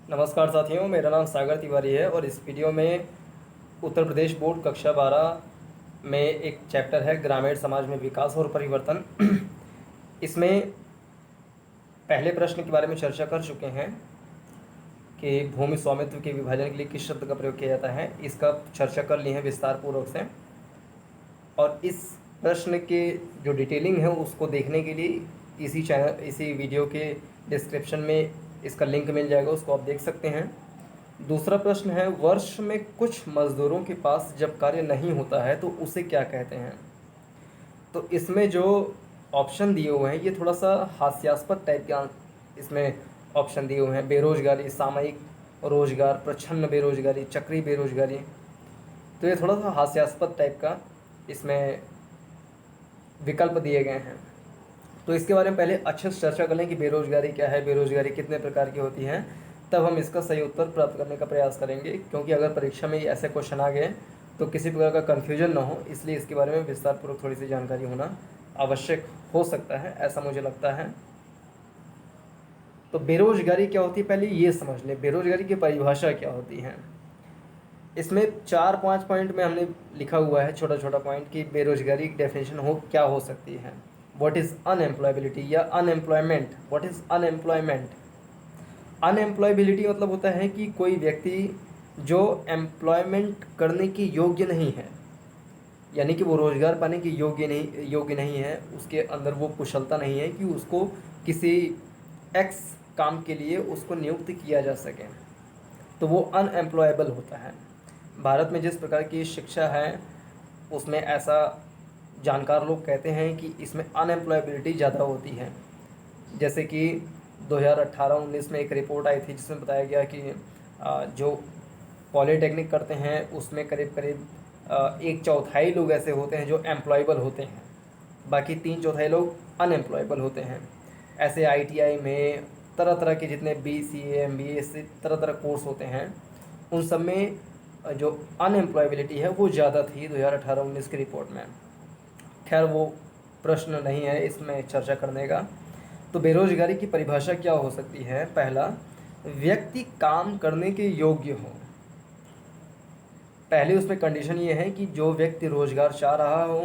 नमस्कार साथियों, मेरा नाम सागर तिवारी है और इस वीडियो में उत्तर प्रदेश बोर्ड कक्षा 12 में एक चैप्टर है ग्रामीण समाज में विकास और परिवर्तन। इसमें पहले प्रश्न के बारे में चर्चा कर चुके हैं कि भूमि स्वामित्व के विभाजन के लिए किस शब्द का प्रयोग किया जाता है। इसका चर्चा कर ली है विस्तार पूर्वक से, और इस प्रश्न के जो डिटेलिंग है उसको देखने के लिए इसी वीडियो के डिस्क्रिप्शन में इसका लिंक मिल जाएगा, उसको आप देख सकते हैं। दूसरा प्रश्न है, वर्ष में कुछ मजदूरों के पास जब कार्य नहीं होता है तो उसे क्या कहते हैं। तो इसमें जो ऑप्शन दिए हुए हैं ये थोड़ा सा हास्यास्पद टाइप के इसमें ऑप्शन दिए हुए हैं। बेरोजगारी, सामयिक रोजगार, प्रच्छन्न बेरोजगारी, चक्रीय बेरोजगारी। तो ये थोड़ा सा हास्यास्पद टाइप का इसमें विकल्प दिए गए हैं। तो इसके बारे में पहले अच्छे से चर्चा कर लें कि बेरोजगारी क्या है, बेरोजगारी कितने प्रकार की होती है, तब हम इसका सही उत्तर प्राप्त करने का प्रयास करेंगे। क्योंकि अगर परीक्षा में ऐसे क्वेश्चन आ गए तो किसी प्रकार का कन्फ्यूजन ना हो, इसलिए इसके बारे में विस्तारपूर्वक थोड़ी सी जानकारी होना आवश्यक हो सकता है, ऐसा मुझे लगता है। तो बेरोजगारी क्या होती है पहले ये समझ लें, बेरोजगारी की परिभाषा क्या होती है। इसमें 4-5 पॉइंट में हमने लिखा हुआ है, छोटा छोटा पॉइंट, कि बेरोजगारी की डेफिनेशन क्या हो सकती है। व्हाट इज़ अनएम्प्लॉयबिलिटी या unemployment. What is unemployment. Unemployability मतलब होता है कि कोई व्यक्ति जो एम्प्लॉयमेंट करने की योग्य नहीं है, यानी कि वो रोज़गार पाने की योग्य नहीं है, उसके अंदर वो कुशलता नहीं है कि उसको किसी एक्स काम के लिए उसको नियुक्त किया जा सके, तो वो अनएम्प्लॉयबल होता है। भारत में जिस प्रकार की शिक्षा है उसमें ऐसा जानकार लोग कहते हैं कि इसमें अनएम्प्लॉयबिलिटी ज़्यादा होती है। जैसे कि 2018-19 में एक रिपोर्ट आई थी जिसमें बताया गया कि जो पॉलीटेक्निक करते हैं उसमें करीब करीब 1/4 लोग ऐसे होते हैं जो एम्प्लॉयबल होते हैं, बाकी 3/4 लोग अनएम्प्लॉयबल होते हैं। ऐसे आईटीआई में तरह तरह के जितने बीसीए, एमबीए से तरह तरह कोर्स होते हैं, उन सब में जो अनएम्प्लॉयबिलिटी है वो ज़्यादा थी 2018-19 की रिपोर्ट में। खैर वो प्रश्न नहीं है इसमें चर्चा करने का। तो बेरोजगारी की परिभाषा क्या हो सकती है। पहला, व्यक्ति काम करने के योग्य हो। पहले उसमें कंडीशन ये है कि जो व्यक्ति रोजगार चाह रहा हो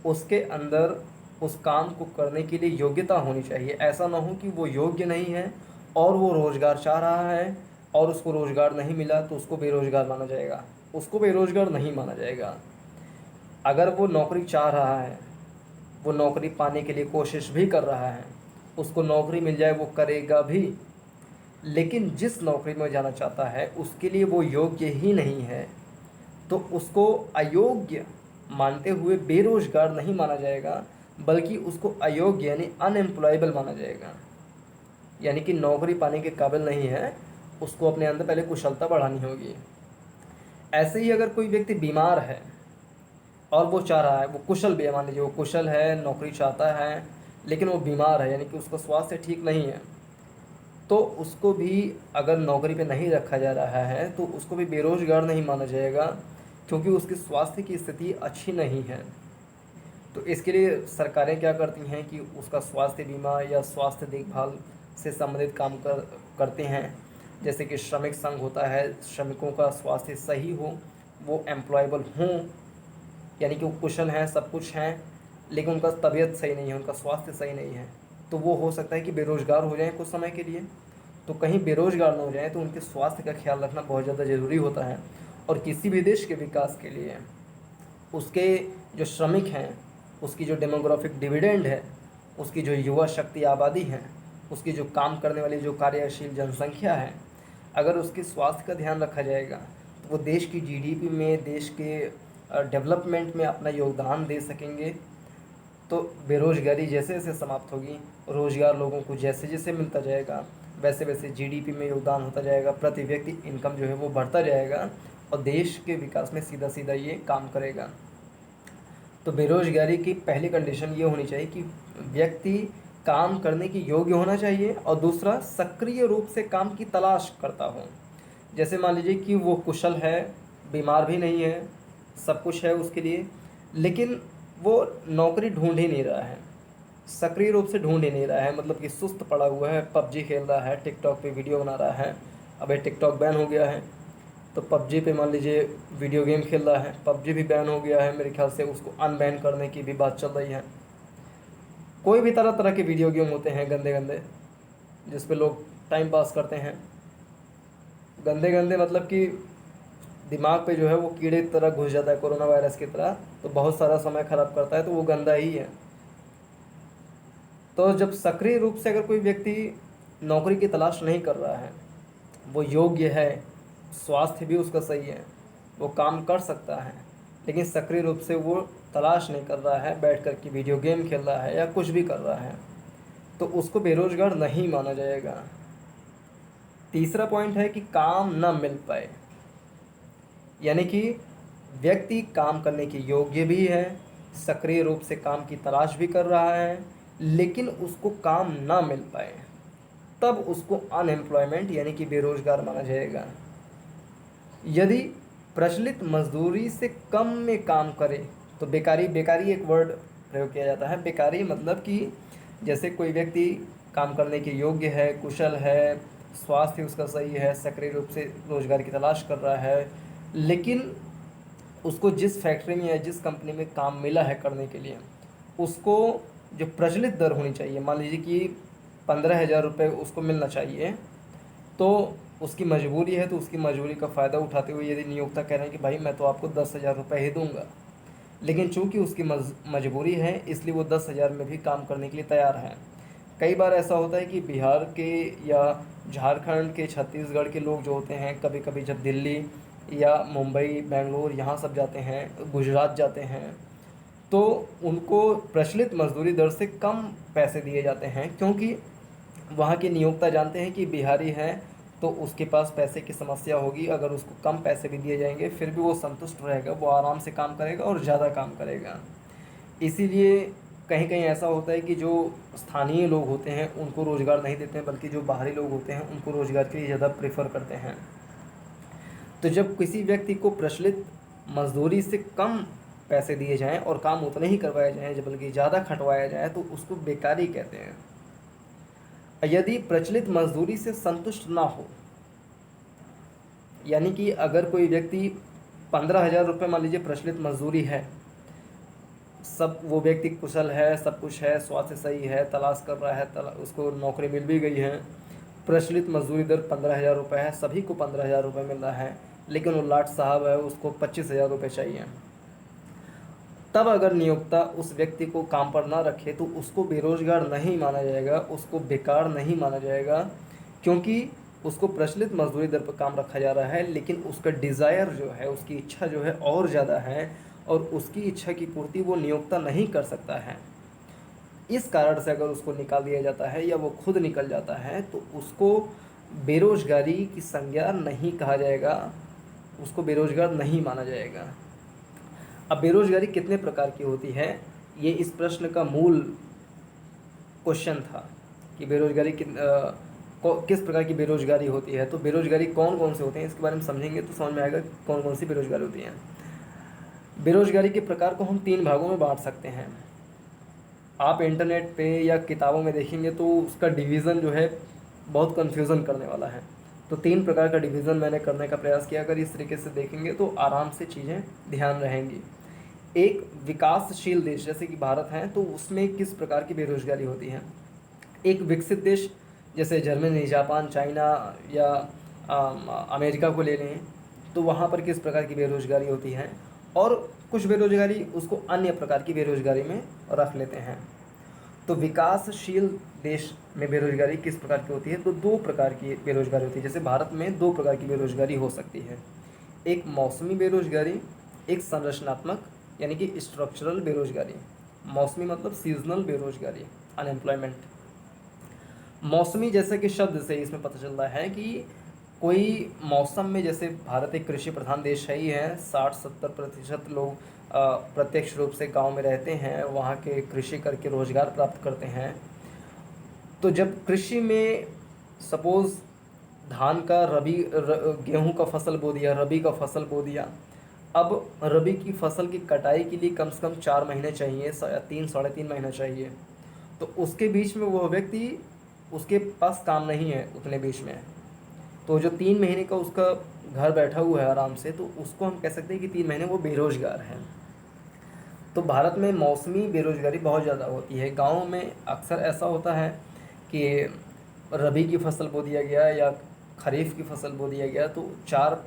उसके अंदर उस काम को करने के लिए योग्यता होनी चाहिए। ऐसा ना हो कि वो योग्य नहीं है और वो रोजगार चाह रहा है और उसको रोजगार नहीं मिला तो उसको बेरोजगार माना जाएगा। उसको बेरोजगार नहीं माना जाएगा। अगर वो नौकरी चाह रहा है, वो नौकरी पाने के लिए कोशिश भी कर रहा है, उसको नौकरी मिल जाए वो करेगा भी, लेकिन जिस नौकरी में जाना चाहता है उसके लिए वो योग्य ही नहीं है, तो उसको अयोग्य मानते हुए बेरोजगार नहीं माना जाएगा, बल्कि उसको अयोग्य यानी अनएम्प्लॉयबल माना जाएगा। यानी कि नौकरी पाने के काबिल नहीं है, उसको अपने अंदर पहले कुशलता बढ़ानी होगी। ऐसे ही अगर कोई व्यक्ति बीमार है और वो चाह रहा है, वो कुशल भी है, मान लीजिए वो कुशल है, नौकरी चाहता है, लेकिन वो बीमार है यानी कि उसका स्वास्थ्य ठीक नहीं है, तो उसको भी अगर नौकरी पे नहीं रखा जा रहा है तो उसको भी बेरोजगार नहीं माना जाएगा, क्योंकि उसकी स्वास्थ्य की स्थिति अच्छी नहीं है। तो इसके लिए सरकारें क्या करती हैं कि उसका स्वास्थ्य बीमा या स्वास्थ्य देखभाल से संबंधित काम करते हैं। जैसे कि श्रमिक संघ होता है, श्रमिकों का स्वास्थ्य सही हो, वो एम्प्लॉयबल हों, यानी कि वो कुशल हैं, सब कुछ हैं, लेकिन उनका तबीयत सही नहीं है, उनका स्वास्थ्य सही नहीं है, तो वो हो सकता है कि बेरोज़गार हो जाएं कुछ समय के लिए। तो कहीं बेरोज़गार ना हो जाएं तो उनके स्वास्थ्य का ख्याल रखना बहुत ज़्यादा ज़रूरी होता है। और किसी भी देश के विकास के लिए उसके जो श्रमिक हैं, उसकी जो डेमोग्राफिक डिविडेंड है, उसकी जो युवा शक्ति आबादी है, उसकी जो काम करने वाली जो कार्यशील जनसंख्या है, अगर उसके स्वास्थ्य का ध्यान रखा जाएगा तो वो देश की जीडीपी में, देश के डेवलपमेंट में अपना योगदान दे सकेंगे। तो बेरोज़गारी जैसे जैसे समाप्त होगी, रोज़गार लोगों को जैसे जैसे मिलता जाएगा, वैसे वैसे जीडीपी में योगदान होता जाएगा, प्रति व्यक्ति इनकम जो है वो बढ़ता जाएगा और देश के विकास में सीधा सीधा ये काम करेगा। तो बेरोज़गारी की पहली कंडीशन ये होनी चाहिए कि व्यक्ति काम करने की योग्य होना चाहिए, और दूसरा सक्रिय रूप से काम की तलाश करता हो। जैसे मान लीजिए कि वो कुशल है, बीमार भी नहीं है, सब कुछ है उसके लिए, लेकिन वो नौकरी ढूंढ ही नहीं रहा है, सक्रिय रूप से ढूंढ ही नहीं रहा है, मतलब कि सुस्त पड़ा हुआ है, पबजी खेल रहा है, टिकटॉक पे वीडियो बना रहा है, अब ये टिकटॉक बैन हो गया है, तो पबजी पे मान लीजिए वीडियो गेम खेल रहा है, पबजी भी बैन हो गया है, मेरे ख्याल से उसको अनबैन करने की भी बात चल रही है। कोई भी तरह तरह के वीडियो गेम होते हैं गंदे गंदे, जिस पे लोग टाइम पास करते हैं। गंदे गंदे मतलब कि दिमाग पे जो है वो कीड़े की तरह घुस जाता है, कोरोना वायरस की तरह, तो बहुत सारा समय खराब करता है, तो वो गंदा ही है। तो जब सक्रिय रूप से अगर कोई व्यक्ति नौकरी की तलाश नहीं कर रहा है, वो योग्य है, स्वास्थ्य भी उसका सही है, वो काम कर सकता है, लेकिन सक्रिय रूप से वो तलाश नहीं कर रहा है, बैठ कर के वीडियो गेम खेल रहा है या कुछ भी कर रहा है, तो उसको बेरोजगार नहीं माना जाएगा। तीसरा पॉइंट है कि काम न मिल पाए, यानी कि व्यक्ति काम करने के योग्य भी है, सक्रिय रूप से काम की तलाश भी कर रहा है, लेकिन उसको काम ना मिल पाए, तब उसको अनएम्प्लॉयमेंट यानी कि बेरोजगार माना जाएगा। यदि प्रचलित मजदूरी से कम में काम करे तो बेकारी, बेकारी एक वर्ड प्रयोग किया जाता है। बेकारी मतलब कि जैसे कोई व्यक्ति काम करने के योग्य है, कुशल है, स्वास्थ्य उसका सही है, सक्रिय रूप से रोजगार की तलाश कर रहा है, लेकिन उसको जिस फैक्ट्री में या जिस कंपनी में काम मिला है करने के लिए, उसको जो प्रचलित दर होनी चाहिए, मान लीजिए कि 15,000 रुपये उसको मिलना चाहिए, तो उसकी मजबूरी है, तो उसकी मजबूरी का फ़ायदा उठाते हुए यदि नियोक्ता कह रहे हैं कि भाई मैं तो आपको 10,000 रुपये ही दूंगा, लेकिन चूंकि उसकी मजबूरी है, इसलिए वो 10,000 में भी काम करने के लिए तैयार है। कई बार ऐसा होता है कि बिहार के या झारखंड के, छत्तीसगढ़ के लोग जो होते हैं, कभी कभी जब दिल्ली या मुंबई, बेंगलोर यहाँ सब जाते हैं, गुजरात जाते हैं, तो उनको प्रचलित मजदूरी दर से कम पैसे दिए जाते हैं, क्योंकि वहाँ के नियोक्ता जानते हैं कि बिहारी है तो उसके पास पैसे की समस्या होगी, अगर उसको कम पैसे भी दिए जाएंगे फिर भी वो संतुष्ट रहेगा, वो आराम से काम करेगा और ज़्यादा काम करेगा। इसीलिए कहीं कहीं ऐसा होता है कि जो स्थानीय लोग होते हैं उनको रोज़गार नहीं देते हैं, बल्कि जो बाहरी लोग होते हैं उनको रोज़गार के लिए ज़्यादा प्रेफर करते हैं। तो जब किसी व्यक्ति को प्रचलित मजदूरी से कम पैसे दिए जाएं और काम उतने ही करवाए जाएं, जब बल्कि ज़्यादा खटवाया जाए, तो उसको बेकारी कहते हैं। यदि प्रचलित मजदूरी से संतुष्ट ना हो, यानी कि अगर कोई व्यक्ति 15,000 रुपये मान लीजिए प्रचलित मजदूरी है, सब वो व्यक्ति कुशल है, सब कुछ है, स्वास्थ्य सही है, तलाश कर रहा है, उसको नौकरी मिल भी गई है, प्रचलित मजदूरी दर 15,000 रुपये है, सभी को 15,000 रुपये मिल रहा है, लेकिन वो लाट साहब है, उसको 25,000 रुपये चाहिए, तब अगर नियोक्ता उस व्यक्ति को काम पर ना रखे तो उसको बेरोजगार नहीं माना जाएगा, उसको बेकार नहीं माना जाएगा, क्योंकि उसको प्रचलित मजदूरी दर पर काम रखा जा रहा है, लेकिन उसका डिज़ायर जो है, उसकी इच्छा जो है और ज़्यादा है, और उसकी इच्छा की पूर्ति वो नियोक्ता नहीं कर सकता है। इस कारण से अगर उसको निकाल दिया जाता है या वो खुद निकल जाता है, तो उसको बेरोजगारी की संज्ञा नहीं कहा जाएगा, उसको बेरोजगार नहीं माना जाएगा। अब बेरोजगारी कितने प्रकार की होती है, ये इस प्रश्न का मूल क्वेश्चन था कि बेरोजगारी किस प्रकार की बेरोजगारी होती है। तो बेरोजगारी कौन कौन से होते हैं, इसके बारे में समझेंगे तो समझ में आएगा कौन कौन सी बेरोजगारी होती है। बेरोजगारी के प्रकार को हम 3 भागों में बांट सकते हैं। आप इंटरनेट पे या किताबों में देखेंगे तो उसका डिवीज़न जो है बहुत कन्फ्यूज़न करने वाला है। तो 3 प्रकार का डिवीज़न मैंने करने का प्रयास किया, अगर इस तरीके से देखेंगे तो आराम से चीज़ें ध्यान रहेंगी। एक विकासशील देश जैसे कि भारत है, तो उसमें किस प्रकार की बेरोजगारी होती है। एक विकसित देश जैसे जर्मनी, जापान, चाइना या अमेरिका को ले लें, तो वहाँ पर किस प्रकार की बेरोजगारी होती है, और कुछ बेरोजगारी उसको अन्य प्रकार की बेरोजगारी में रख लेते हैं। तो विकासशील देश में बेरोजगारी किस प्रकार की होती है, तो 2 प्रकार की बेरोजगारी होती है। जैसे भारत में 2 प्रकार की बेरोजगारी हो सकती है, एक मौसमी बेरोजगारी, एक संरचनात्मक यानी कि स्ट्रक्चरल बेरोजगारी। मौसमी मतलब सीजनल बेरोजगारी, अनएम्प्लॉयमेंट। मौसमी जैसे कि शब्द से इसमें पता चलता है कि कोई मौसम में, जैसे भारत एक कृषि प्रधान देश है ही है, 60-70% लोग प्रत्यक्ष रूप से गांव में रहते हैं, वहाँ के कृषि करके रोजगार प्राप्त करते हैं। तो जब कृषि में सपोज़ धान का गेहूं का फसल बो दिया, रबी का फसल बो दिया, अब रबी की फसल की कटाई के लिए कम से कम 4 महीने चाहिए, 3-3.5 महीना चाहिए। तो उसके बीच में वो व्यक्ति, उसके पास काम नहीं है उतने बीच में, तो जो 3 महीने का उसका घर बैठा हुआ है आराम से, तो उसको हम कह सकते हैं कि 3 महीने वो बेरोज़गार है। तो भारत में मौसमी बेरोज़गारी बहुत ज़्यादा होती है। गाँव में अक्सर ऐसा होता है कि रबी की फसल बो दिया गया या खरीफ की फसल बो दिया गया, तो 4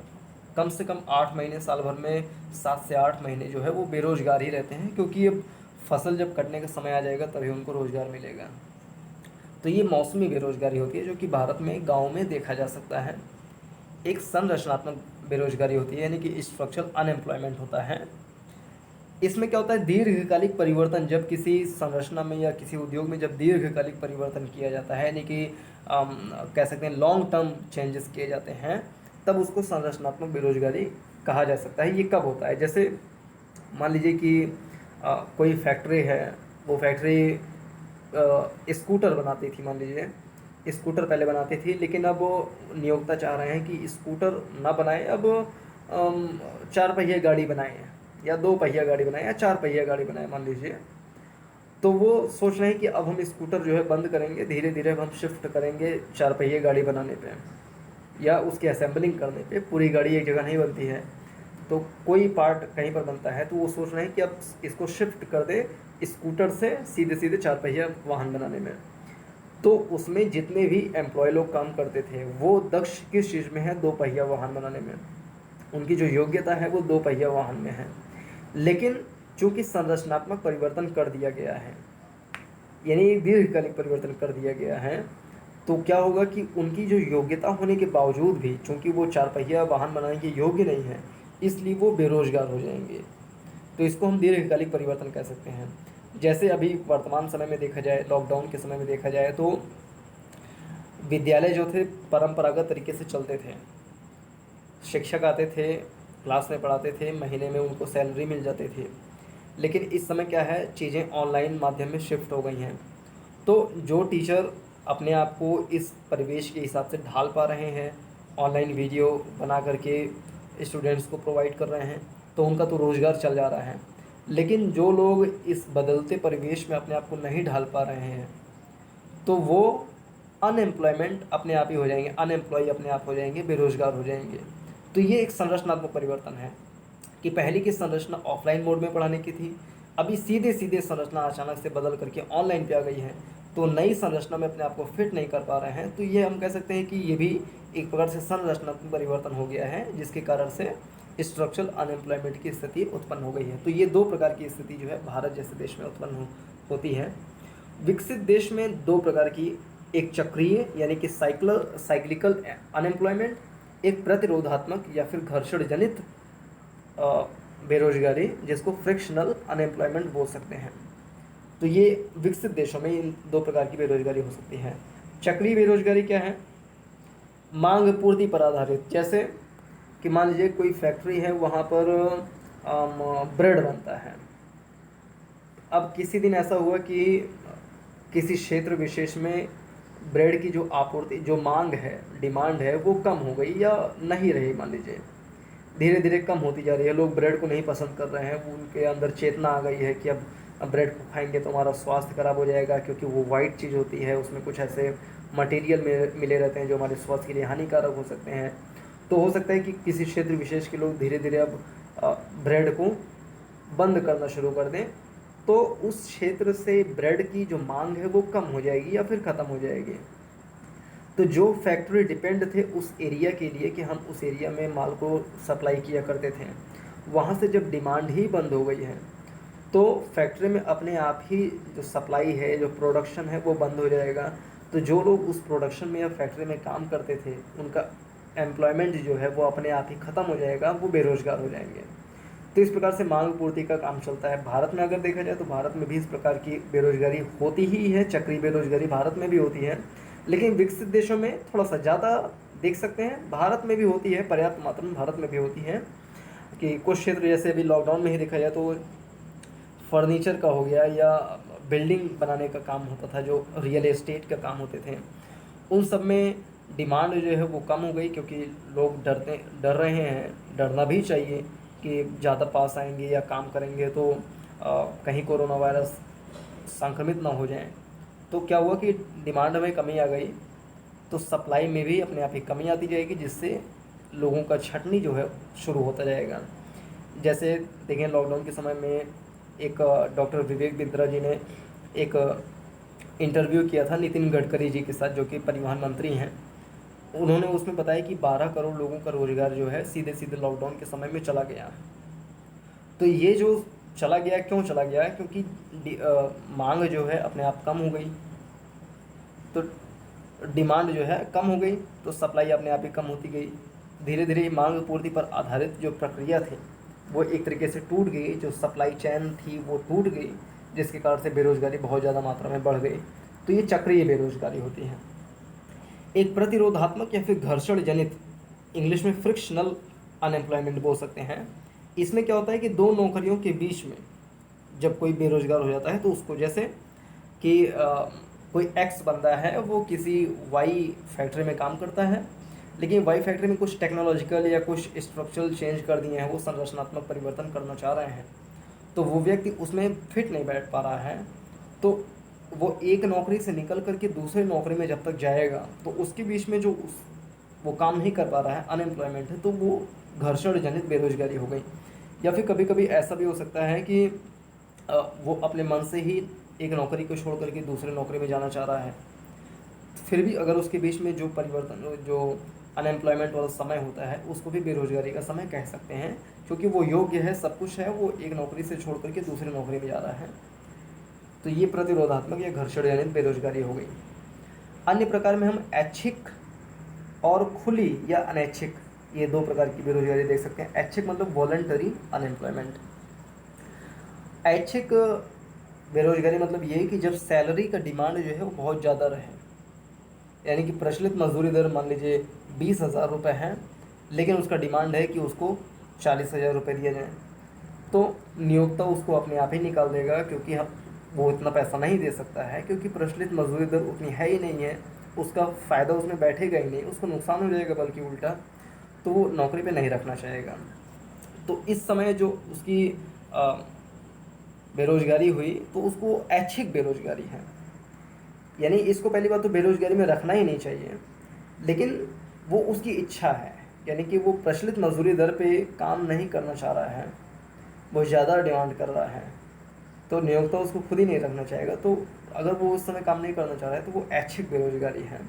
कम से कम 8 महीने साल भर में 7 से 8 महीने जो है वो बेरोज़गार ही रहते हैं, क्योंकि अब फसल जब कटने का समय आ जाएगा तभी उनको रोज़गार मिलेगा। तो ये मौसमी बेरोज़गारी होती है जो कि भारत में गाँव में देखा जा सकता है। एक संरचनात्मक बेरोज़गारी होती है, यानी कि स्ट्रक्चरल अनएम्प्लॉयमेंट होता है। इसमें क्या होता है, दीर्घकालिक परिवर्तन जब किसी संरचना में या किसी उद्योग में जब दीर्घकालिक परिवर्तन किया जाता है, यानी कि कह सकते हैं लॉन्ग टर्म चेंजेस किए जाते हैं, तब उसको संरचनात्मक बेरोजगारी कहा जा सकता है। ये कब होता है, जैसे मान लीजिए कि कोई फैक्ट्री है, वो फैक्ट्री स्कूटर बनाती थी, मान लीजिए स्कूटर पहले बनाती थी, लेकिन अब वो नियोक्ता चाह रहे हैं कि स्कूटर ना बनाए, अब 4 पहिया गाड़ी बनाएं, या 2 पहिया गाड़ी बनाएं, या 4 पहिया गाड़ी बनाएं मान लीजिए। तो वो सोच रहे हैं कि अब हम स्कूटर जो है बंद करेंगे, धीरे धीरे हम शिफ्ट करेंगे 4 पहिए गाड़ी बनाने पे, या उसकी असेंबलिंग करने पे। पूरी गाड़ी एक जगह नहीं बनती है, तो कोई पार्ट कहीं पर बनता है, तो वो सोच रहे हैं कि अब इसको शिफ्ट कर दे स्कूटर से सीधे सीधे 4 पहिया वाहन बनाने में। तो उसमें जितने भी एम्प्लॉय लोग काम करते थे वो दक्ष किस चीज़ में है, 2 पहिया वाहन बनाने में। उनकी जो योग्यता है वो 2 पहिया वाहन में है। लेकिन चूंकि संरचनात्मक परिवर्तन कर दिया गया है, यानी एक दीर्घकालिक परिवर्तन कर दिया गया है, तो क्या होगा कि उनकी जो योग्यता होने के बावजूद भी, चूंकि वो 4 पहिया वाहन बनाने के योग्य नहीं है, इसलिए वो बेरोजगार हो जाएंगे। तो इसको हम दीर्घकालिक परिवर्तन कह सकते हैं। जैसे अभी वर्तमान समय में देखा जाए, लॉकडाउन के समय में देखा जाए, तो विद्यालय जो थे परंपरागत तरीके से चलते थे। शिक्षक आते थे, क्लास में पढ़ाते थे, महीने में उनको सैलरी मिल जाती थी। लेकिन इस समय क्या है, चीज़ें ऑनलाइन माध्यम में शिफ्ट हो गई हैं। तो जो टीचर अपने आप को इस परिवेश के हिसाब से ढाल पा रहे हैं, ऑनलाइन वीडियो बना करके स्टूडेंट्स को प्रोवाइड कर रहे हैं, तो उनका तो रोज़गार चल जा रहा है। लेकिन जो लोग इस बदलते परिवेश में अपने आप को नहीं ढाल पा रहे हैं, तो वो अनएम्प्लॉयमेंट अपने आप ही हो जाएंगे, अनएम्प्लॉय अपने आप हो जाएंगे, बेरोज़गार हो जाएंगे। तो ये एक संरचनात्मक परिवर्तन है कि पहले की संरचना ऑफलाइन मोड में पढ़ाने की थी, अभी सीधे सीधे संरचना अचानक से बदल करके ऑनलाइन पे आ गई है, तो नई संरचना में अपने आप को फिट नहीं कर पा रहे हैं। तो ये हम कह सकते हैं कि ये भी एक प्रकार से संरचनात्मक परिवर्तन हो गया है, जिसके कारण से स्ट्रक्चरल अनएम्प्लॉयमेंट की स्थिति उत्पन्न हो गई है। तो ये 2 प्रकार की स्थिति जो है भारत जैसे देश में उत्पन्न होती है। विकसित देश में 2 प्रकार की, एक चक्रीय यानी कि साइक्लिकल अनएम्प्लॉयमेंट, एक प्रतिरोधात्मक या फिर घर्षण जनित बेरोजगारी, जिसको फ्रिक्शनल अनएम्प्लॉयमेंट बोल सकते हैं। तो ये विकसित देशों में इन 2 प्रकार की बेरोजगारी हो सकती है। चक्रीय बेरोजगारी क्या है, मांग पूर्ति पर आधारित। जैसे कि मान लीजिए कोई फैक्ट्री है, वहाँ पर ब्रेड बनता है। अब किसी दिन ऐसा हुआ कि किसी क्षेत्र विशेष में ब्रेड की जो आपूर्ति, जो मांग है, डिमांड है, वो कम हो गई या नहीं रही, मान लीजिए धीरे धीरे कम होती जा रही है, लोग ब्रेड को नहीं पसंद कर रहे हैं, उनके अंदर चेतना आ गई है कि अब ब्रेड को खाएंगे तो हमारा स्वास्थ्य खराब हो जाएगा, क्योंकि वो वाइट चीज़ होती है, उसमें कुछ ऐसे मटेरियल मिले रहते हैं जो हमारे स्वास्थ्य के लिए हानिकारक हो सकते हैं। तो हो सकता है कि किसी क्षेत्र विशेष के लोग धीरे धीरे अब ब्रेड को बंद करना शुरू कर दें, तो उस क्षेत्र से ब्रेड की जो मांग है वो कम हो जाएगी या फिर ख़त्म हो जाएगी। तो जो फैक्ट्री डिपेंड थे उस एरिया के लिए कि हम उस एरिया में माल को सप्लाई किया करते थे, वहाँ से जब डिमांड ही बंद हो गई है, तो फैक्ट्री में अपने आप ही जो सप्लाई है, जो प्रोडक्शन है, वो बंद हो जाएगा। तो जो लोग उस प्रोडक्शन में या फैक्ट्री में काम करते थे, उनका एम्प्लॉयमेंट जो है वो अपने आप ही ख़त्म हो जाएगा, वो बेरोज़गार हो जाएंगे। तो इस प्रकार से मांग पूर्ति का काम चलता है। भारत में अगर देखा जाए तो भारत में भी इस प्रकार की बेरोजगारी होती ही है, चक्रीय बेरोजगारी भारत में भी होती है, लेकिन विकसित देशों में थोड़ा सा ज़्यादा देख सकते हैं। भारत में भी होती है, पर्याप्त मात्रा में भारत में भी होती है कि कुछ क्षेत्र, जैसे अभी लॉकडाउन में ही देखा जाए तो फर्नीचर का हो गया या बिल्डिंग बनाने का काम होता था, जो रियल एस्टेट का काम होते थे, उन सब में डिमांड जो है वो कम हो गई, क्योंकि लोग डर रहे हैं, डरना भी चाहिए कि ज़्यादा पास आएंगे या काम करेंगे तो कहीं कोरोना वायरस संक्रमित ना हो जाए। तो क्या हुआ कि डिमांड में कमी आ गई, तो सप्लाई में भी अपने आप ही कमी आती जाएगी, जिससे लोगों का छंटनी जो है शुरू होता जाएगा। जैसे देखें, लॉकडाउन के समय में एक डॉक्टर विवेक बिंद्रा जी ने एक इंटरव्यू किया था नितिन गडकरी जी के साथ, जो कि परिवहन मंत्री हैं। उन्होंने उसमें बताया कि 12 करोड़ लोगों का रोज़गार जो है सीधे सीधे लॉकडाउन के समय में चला गया। तो ये जो चला गया, क्यों चला गया? क्योंकि मांग जो है अपने आप कम हो गई, तो डिमांड जो है कम हो गई, तो सप्लाई अपने आप ही कम होती गई। धीरे धीरे मांग पूर्ति पर आधारित जो प्रक्रिया थी वो एक तरीके से टूट गई, जो सप्लाई चेन थी वो टूट गई, जिसके कारण से बेरोजगारी बहुत ज़्यादा मात्रा में बढ़ गई। तो ये चक्रीय बेरोजगारी होती है। एक प्रतिरोधात्मक या फिर घर्षण जनित, इंग्लिश में फ्रिक्शनल अनएम्प्लॉयमेंट बोल सकते हैं। इसमें क्या होता है कि दो नौकरियों के बीच में जब कोई बेरोजगार हो जाता है, तो उसको जैसे कि कोई एक्स बंदा है, वो किसी वाई फैक्ट्री में काम करता है, लेकिन वाई फैक्ट्री में कुछ टेक्नोलॉजिकल या कुछ स्ट्रक्चरल चेंज कर दिए हैं, वो संरचनात्मक परिवर्तन करना चाह रहे हैं, तो वो व्यक्ति उसमें फिट नहीं बैठ पा रहा है। तो वो एक नौकरी से निकल करके दूसरे नौकरी में जब तक जाएगा, तो उसके बीच में जो वो काम नहीं कर पा रहा है, अनएम्प्लॉयमेंट है, तो वो घर्षण जनित बेरोजगारी हो गई। या फिर कभी कभी ऐसा भी हो सकता है कि वो अपने मन से ही एक नौकरी को छोड़ करके दूसरे नौकरी में जाना चाह रहा है, फिर भी अगर उसके बीच में जो परिवर्तन, जो अनएम्प्लॉयमेंट वाला समय होता है, उसको भी बेरोजगारी का समय कह सकते हैं, क्योंकि वो योग्य है, सब कुछ है, वो एक नौकरी से छोड़ करके दूसरी नौकरी में जा रहा है। तो ये प्रतिरोधात्मक या घर्षण जनित बेरोजगारी हो गई। अन्य प्रकार में हम ऐच्छिक और खुली या अनैच्छिक, ये दो प्रकार की बेरोजगारी देख सकते हैं। ऐच्छिक मतलब वॉलंटरी अनएम्प्लॉयमेंट। ऐच्छिक बेरोजगारी मतलब ये कि जब सैलरी का डिमांड जो है वो बहुत ज़्यादा रहे, यानी कि प्रचलित मजदूरी दर मान लीजिए 20,000 रुपये है, लेकिन उसका डिमांड है कि उसको 40,000 रुपये दिया जाए, तो नियोक्ता उसको अपने आप ही निकाल देगा, क्योंकि हम वो इतना पैसा नहीं दे सकता है, क्योंकि प्रचलित मजदूरी दर उतनी है ही नहीं है, उसका फ़ायदा उसमें बैठेगा ही नहीं, उसको नुकसान हो जाएगा बल्कि उल्टा, तो वो नौकरी पे नहीं रखना चाहेगा। तो इस समय जो उसकी बेरोजगारी हुई, तो उसको ऐच्छिक बेरोजगारी है। यानी इसको पहली बात तो बेरोजगारी में रखना ही नहीं चाहिए, लेकिन वो उसकी इच्छा है, यानी कि वो प्रचलित मजदूरी दर पे काम नहीं करना चाह रहा है, वो ज़्यादा डिमांड कर रहा है, तो नियोक्ता उसको खुद ही नहीं रखना चाहेगा। तो अगर वो उस समय काम नहीं करना चाह रहा है, तो वो ऐच्छिक बेरोजगारी है,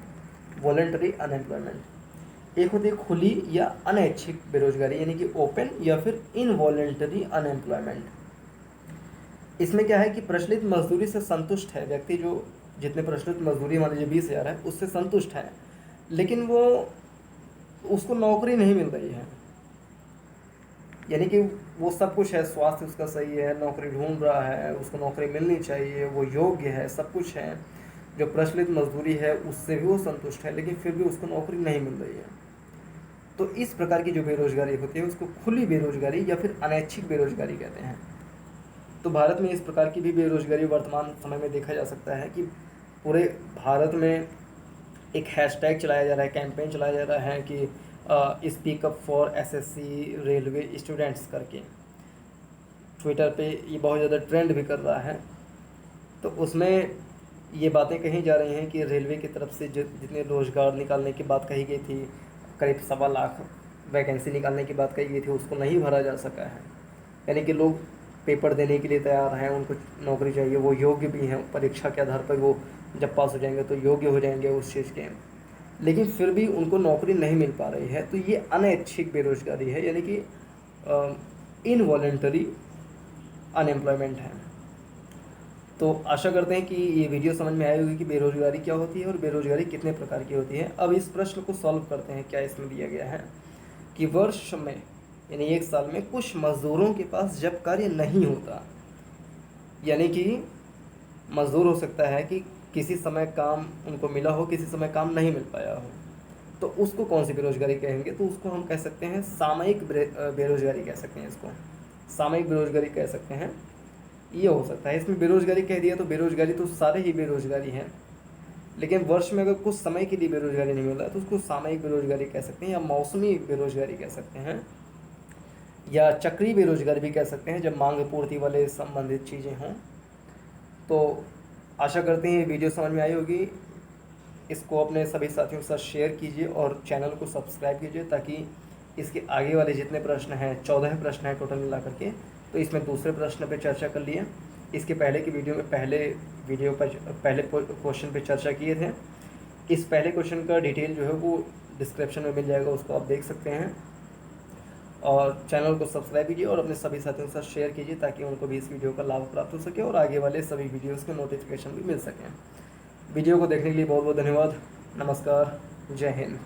वॉलंटरी अनएम्प्लॉयमेंट। एक होती है खुली या अनैच्छिक बेरोजगारी, यानी कि ओपन या फिर इनवॉलंटरी अनएम्प्लॉयमेंट। इसमें क्या है कि प्रचलित मजदूरी से संतुष्ट है व्यक्ति, जो जितने प्रचलित मजदूरी मान लीजिए 20,000 है, उससे संतुष्ट है, लेकिन वो उसको नौकरी नहीं मिल रही है, यानी कि वो सब कुछ है, स्वास्थ्य उसका सही है, नौकरी ढूंढ रहा है, उसको नौकरी मिलनी चाहिए, वो योग्य है, सब कुछ है, जो प्रचलित मजदूरी है उससे भी वो संतुष्ट है, लेकिन फिर भी उसको नौकरी नहीं मिल रही है। तो इस प्रकार की जो बेरोजगारी होती है उसको खुली बेरोजगारी या फिर अनैच्छिक बेरोजगारी कहते हैं। तो भारत में इस प्रकार की भी बेरोजगारी वर्तमान समय में देखा जा सकता है कि पूरे भारत में एक हैशटैग चलाया जा रहा है, कैंपेन चलाया जा रहा है कि speak up for SSC railway students करके। ट्विटर पे ये बहुत ज़्यादा ट्रेंड भी कर रहा है। तो उसमें ये बातें कही जा रही हैं कि रेलवे की तरफ से जितने रोज़गार निकालने की बात कही गई थी, करीब 1.25 लाख वैकेंसी निकालने की बात कही गई थी, उसको नहीं भरा जा सका है। यानी कि लोग पेपर देने के लिए तैयार हैं, उनको नौकरी चाहिए, वो योग्य भी हैं, परीक्षा के आधार पर वो जब पास हो जाएंगे तो योग्य हो जाएंगे उस चीज़ के, लेकिन फिर भी उनको नौकरी नहीं मिल पा रही है। तो ये अनैच्छिक बेरोजगारी है, यानी कि इनवॉलेंटरी अनएम्प्लॉयमेंट है। तो आशा करते हैं कि ये वीडियो समझ में आई होगी कि बेरोजगारी क्या होती है और बेरोजगारी कितने प्रकार की होती है। अब इस प्रश्न को सॉल्व करते हैं। क्या इसमें दिया गया है कि वर्ष में यानी एक साल में कुछ मज़दूरों के पास जब कार्य नहीं होता, यानी कि मज़दूर हो सकता है कि किसी समय काम उनको मिला हो, किसी समय काम नहीं मिल पाया हो, तो उसको कौन सी बेरोजगारी कहेंगे? तो उसको हम कह सकते हैं सामयिक बेरोजगारी कह सकते हैं, इसको सामयिक बेरोजगारी कह सकते हैं। ये हो सकता है। इसमें बेरोजगारी कह दिया तो बेरोजगारी तो सारे ही बेरोजगारी हैं, लेकिन वर्ष में अगर कुछ समय के लिए बेरोजगारी नहीं मिल रहा है तो उसको सामयिक बेरोजगारी कह सकते हैं, या मौसमी बेरोजगारी कह सकते हैं, या चक्रीय बेरोजगारी भी कह सकते हैं, जब मांग पूर्ति वाले संबंधित चीज़ें हों। तो आशा करते हैं ये वीडियो समझ में आई होगी। इसको अपने सभी साथियों के साथ शेयर कीजिए और चैनल को सब्सक्राइब कीजिए, ताकि इसके आगे वाले जितने प्रश्न हैं, 14 प्रश्न हैं टोटल मिला करके, तो इसमें दूसरे प्रश्न पे चर्चा कर लिए। इसके पहले की वीडियो में पहले क्वेश्चन पे चर्चा किए थे। इस पहले क्वेश्चन का डिटेल जो है वो डिस्क्रिप्शन में मिल जाएगा, उसको आप देख सकते हैं। और चैनल को सब्सक्राइब कीजिए और अपने सभी साथियों के साथ शेयर कीजिए, ताकि उनको भी इस वीडियो का लाभ प्राप्त हो सके और आगे वाले सभी वीडियोज़ के नोटिफिकेशन भी मिल सकें। वीडियो को देखने के लिए बहुत बहुत धन्यवाद। नमस्कार। जय हिंद।